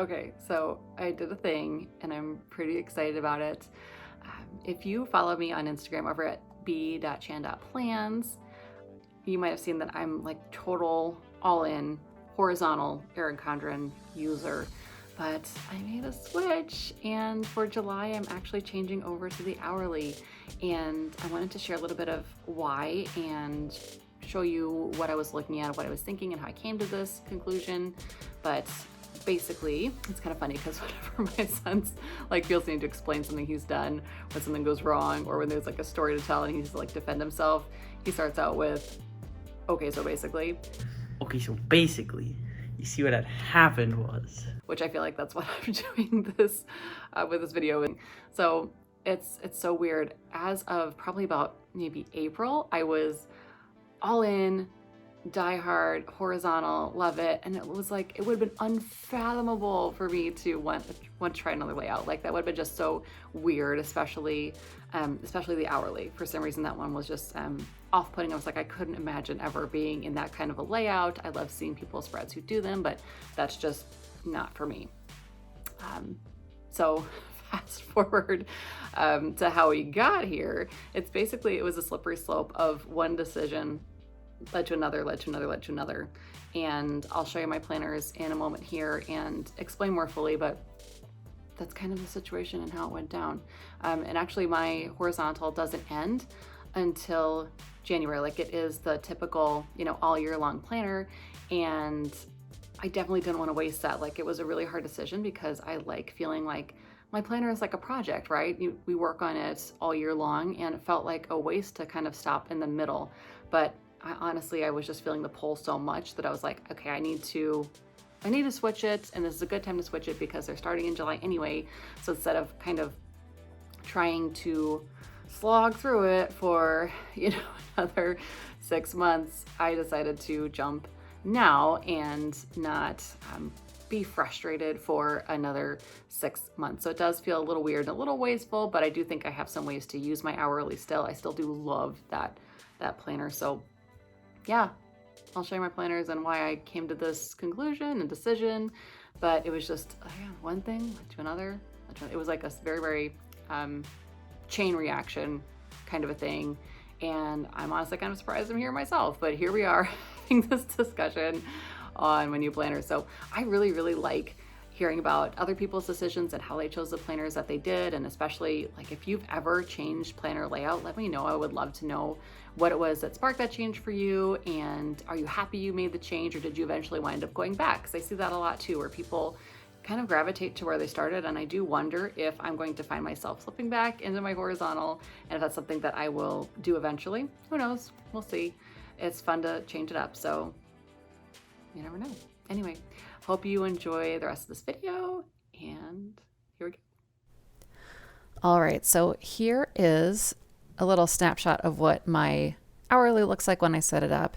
Okay, so I did a thing and I'm pretty excited about it. If you follow me on Instagram over at b.chan.plans, you might have seen that I'm like total all-in horizontal Erin Condren user. But I made a switch, and for July I'm actually changing over to the hourly, and I wanted to share a little bit of why and show you what I was looking at, what I was thinking, and how I came to this conclusion. But basically, it's kind of funny because whenever my son's like feels the need to explain something he's done, when something goes wrong, or when there's like a story to tell and he needs to like defend himself, he starts out with, okay, so basically, you see what had happened was. which I feel like that's what I'm doing this with this video. So it's so weird. As of probably about maybe April, I was all in, die hard, horizontal, love it. And it was like, it would have been unfathomable for me to want to try another layout. Like that would have been just so weird, especially the hourly. For some reason, that one was just off-putting. I was like, I couldn't imagine ever being in that kind of a layout. I love seeing people's spreads who do them, but that's just not for me. So fast forward to how we got here. It's basically, it was a slippery slope of one decision led to another, led to another, led to another. And I'll show you my planners in a moment here and explain more fully, but that's kind of the situation and how it went down. And actually my horizontal doesn't end until January. Like it is the typical, all year long planner. And I definitely didn't want to waste that. Like it was a really hard decision because I like feeling like my planner is like a project, right? We work on it all year long, and it felt like a waste to kind of stop in the middle. But honestly, I was just feeling the pull so much that I was like, okay, I need to switch it, and this is a good time to switch it because they're starting in July anyway. So instead of kind of trying to slog through it for, another 6 months, I decided to jump now and not be frustrated for another 6 months. So it does feel a little weird and a little wasteful, but I do think I have some ways to use my hourly still. I still do love that planner. So yeah, I'll show you my planners and why I came to this conclusion and decision. But it was just one thing led to another. It was like a very, very chain reaction kind of a thing. And I'm honestly kind of surprised I'm here myself, but here we are having this discussion on my new planner. So I really, really like hearing about other people's decisions and how they chose the planners that they did. And especially like if you've ever changed planner layout, let me know. I would love to know what it was that sparked that change for you. And are you happy you made the change, or did you eventually wind up going back? Because I see that a lot too, where people kind of gravitate to where they started. And I do wonder if I'm going to find myself slipping back into my horizontal, and if that's something that I will do eventually. Who knows? We'll see. It's fun to change it up. So you never know. Anyway, hope you enjoy the rest of this video, and here we go. All right, so here is a little snapshot of what my hourly looks like when I set it up.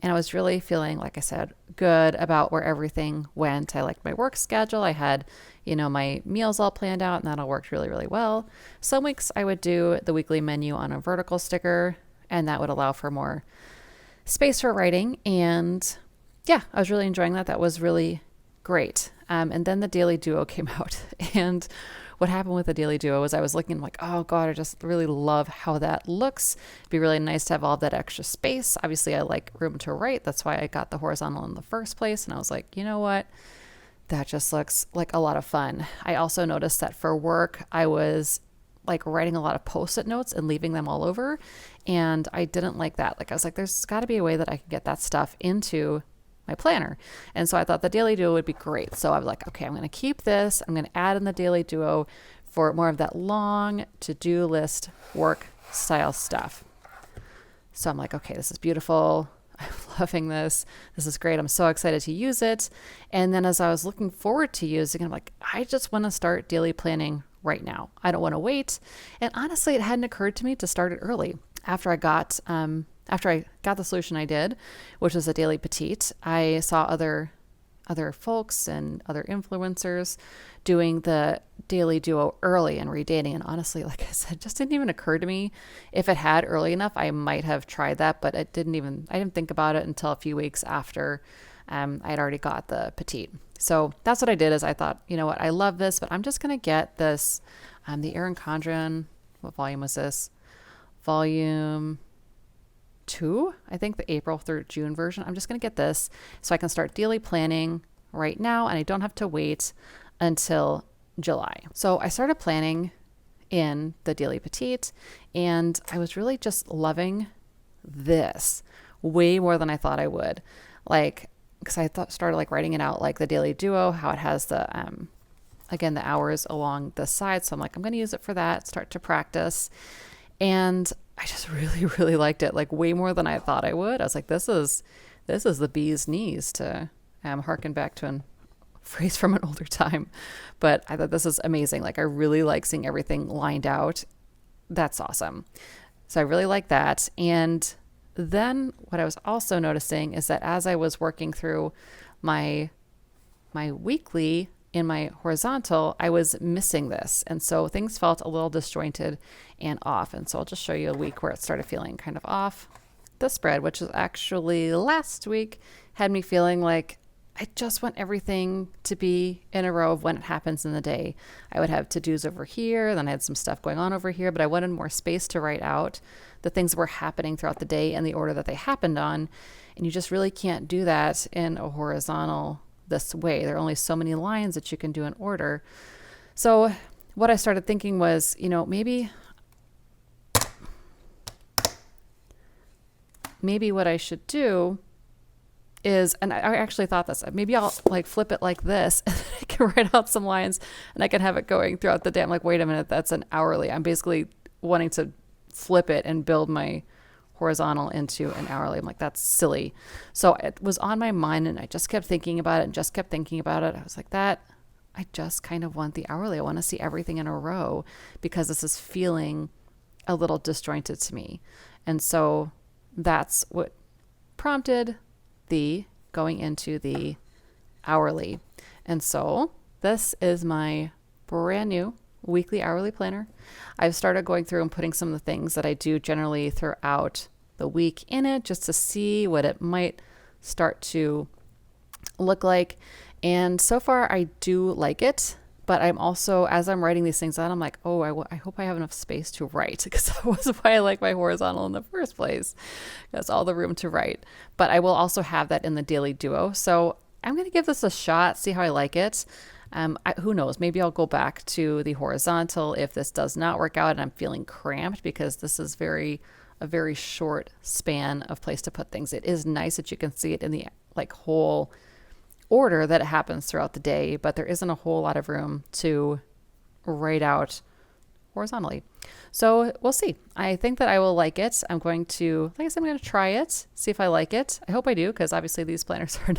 And I was really feeling, like I said, good about where everything went. I liked my work schedule. I had, my meals all planned out, and that all worked really, really well. Some weeks I would do the weekly menu on a vertical sticker, and that would allow for more space for writing. And yeah, I was really enjoying that. That was really great. And then the daily duo came out. And what happened with the daily duo was I was looking like, oh God, I just really love how that looks. It'd be really nice to have all that extra space. Obviously, I like room to write. That's why I got the horizontal in the first place. And I was like, you know what? That just looks like a lot of fun. I also noticed that for work, I was like writing a lot of post-it notes and leaving them all over. And I didn't like that. Like I was like, there's got to be a way that I can get that stuff into my planner. And so I thought the daily duo would be great. So I was like, okay, I'm going to keep this. I'm going to add in the daily duo for more of that long to-do list work style stuff. So I'm like, okay, this is beautiful. I'm loving this. This is great. I'm so excited to use it. And then as I was looking forward to using it, I'm like, I just want to start daily planning right now. I don't want to wait. And honestly, it hadn't occurred to me to start it early. After I got the solution I did, which was a daily Petite, I saw other folks and other influencers doing the daily duo early and redating. And honestly, like I said, just didn't even occur to me. If it had early enough, I might have tried that, but I didn't think about it until a few weeks after I had already got the Petite. So that's what I did is I thought, you know what, I love this, but I'm just going to get this, the Erin Condren, what volume was this? Volume 2, I think the April through June version. I'm just going to get this so I can start daily planning right now and I don't have to wait until July. So I started planning in the Daily Petite and I was really just loving this way more than I thought I would. Like, because I started like writing it out like the Daily Duo, how it has the, again, the hours along the side. So I'm like, I'm going to use it for that, start to practice. And I just really, really liked it, like way more than I thought I would. I was like, this is the bee's knees, to harken back to a phrase from an older time. But I thought this is amazing. Like I really like seeing everything lined out. That's awesome. So I really like that. And then what I was also noticing is that as I was working through my weekly in my horizontal, I was missing this. And so things felt a little disjointed and off. And so I'll just show you a week where it started feeling kind of off. The spread, which is actually last week, had me feeling like I just want everything to be in a row of when it happens in the day. I would have to-dos over here, then I had some stuff going on over here, but I wanted more space to write out the things that were happening throughout the day in the order that they happened on. And you just really can't do that in a horizontal this way. There are only so many lines that you can do in order. So what I started thinking was, you know, maybe what I should do is, and I actually thought this, maybe I'll like flip it like this and I can write out some lines and I can have it going throughout the day. I'm like, wait a minute, that's an hourly. I'm basically wanting to flip it and build my horizontal into an hourly. I'm like, that's silly. So it was on my mind and I just kept thinking about it and just kept thinking about it. I was like, I just kind of want the hourly. I want to see everything in a row because this is feeling a little disjointed to me. And so that's what prompted the going into the hourly. And so this is my brand new weekly hourly planner. I've started going through and putting some of the things that I do generally throughout the week in it just to see what it might start to look like. And so far I do like it, but I'm also, as I'm writing these things out, I'm like, oh, I hope I have enough space to write, because that was why I like my horizontal in the first place. That's all the room to write. But I will also have that in the Daily Duo. So I'm going to give this a shot, see how I like it. Who knows? Maybe I'll go back to the horizontal if this does not work out and I'm feeling cramped, because this is a very short span of place to put things. It is nice that you can see it in the like whole order that it happens throughout the day, but there isn't a whole lot of room to write out horizontally. So we'll see. I think that I will like it. I'm going to, like I said, I'm going to try it, see if I like it. I hope I do, because obviously these planners are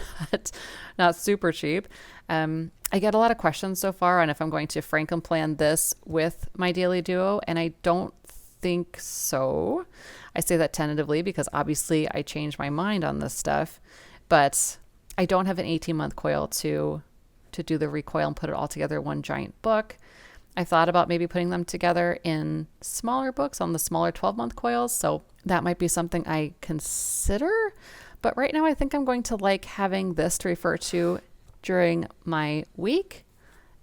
not super cheap. I get a lot of questions so far on if I'm going to Franken plan this with my Daily Duo, and I don't think so. I say that tentatively because obviously I change my mind on this stuff, but I don't have an 18-month coil to do the recoil and put it all together in one giant book. I thought about maybe putting them together in smaller books on the smaller 12-month coils, so that might be something I consider. But right now I think I'm going to like having this to refer to during my week,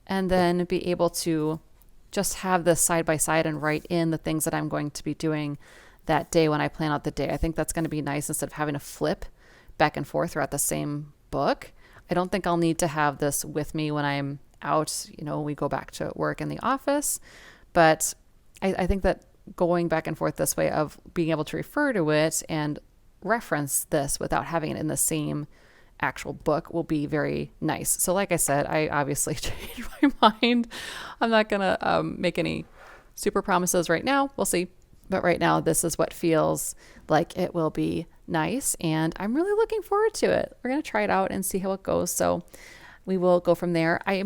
and then be able to just have this side by side and write in the things that I'm going to be doing that day when I plan out the day. I think that's going to be nice instead of having to flip back and forth throughout the same book. I don't think I'll need to have this with me when I'm out, we go back to work in the office, but I think that going back and forth this way of being able to refer to it and reference this without having it in the same actual book will be very nice. So like I said, I obviously changed my mind. I'm not going to make any super promises right now. We'll see. But right now, this is what feels like it will be nice. And I'm really looking forward to it. We're going to try it out and see how it goes. So we will go from there. I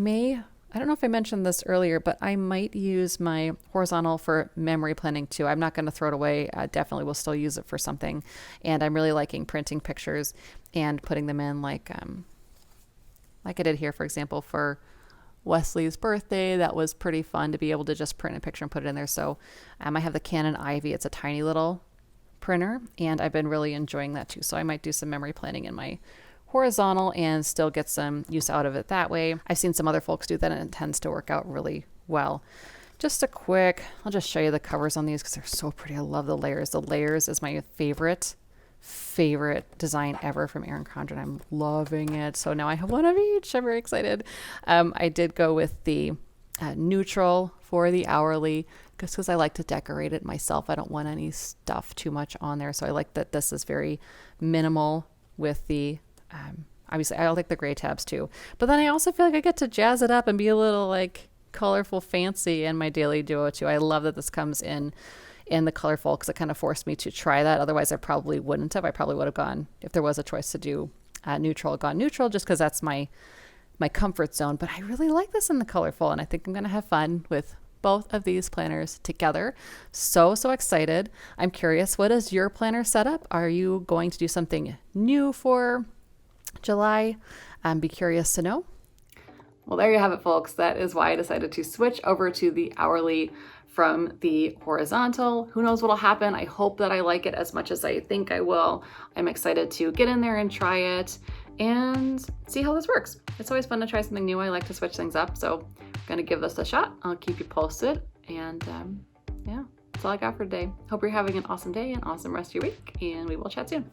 don't know if I mentioned this earlier, but I might use my horizontal for memory planning too. I'm not going to throw it away. I definitely will still use it for something. And I'm really liking printing pictures and putting them in like I did here, for example, for Wesley's birthday. That was pretty fun to be able to just print a picture and put it in there. So I have the Canon Ivy. It's a tiny little printer, and I've been really enjoying that too. So I might do some memory planning in my horizontal and still get some use out of it that way. I've seen some other folks do that and it tends to work out really well. Just a quick, I'll just show you the covers on these because they're so pretty. I love the layers. The layers is my favorite design ever from Erin Condren. I'm loving it. So now I have one of each. I'm very excited. I did go with the neutral for the hourly just because I like to decorate it myself. I don't want any stuff too much on there. So I like that this is very minimal with the, obviously I like the gray tabs too. But then I also feel like I get to jazz it up and be a little like colorful fancy in my daily duo too. I love that this comes in the colorful because it kind of forced me to try that. Otherwise I probably wouldn't have. I probably would have gone, if there was a choice to do neutral, gone neutral just because that's my comfort zone. But I really like this in the colorful and I think I'm going to have fun with both of these planners together. So excited. I'm curious, what is your planner setup? Are you going to do something new for July? Be curious to know. Well, there you have it, folks. That is why I decided to switch over to the hourly from the horizontal. Who knows what'll happen? I hope that I like it as much as I think I will. I'm excited to get in there and try it and see how this works. It's always fun to try something new. I like to switch things up. So I'm gonna give this a shot. I'll keep you posted. And yeah, that's all I got for today. Hope you're having an awesome day and awesome rest of your week. And we will chat soon.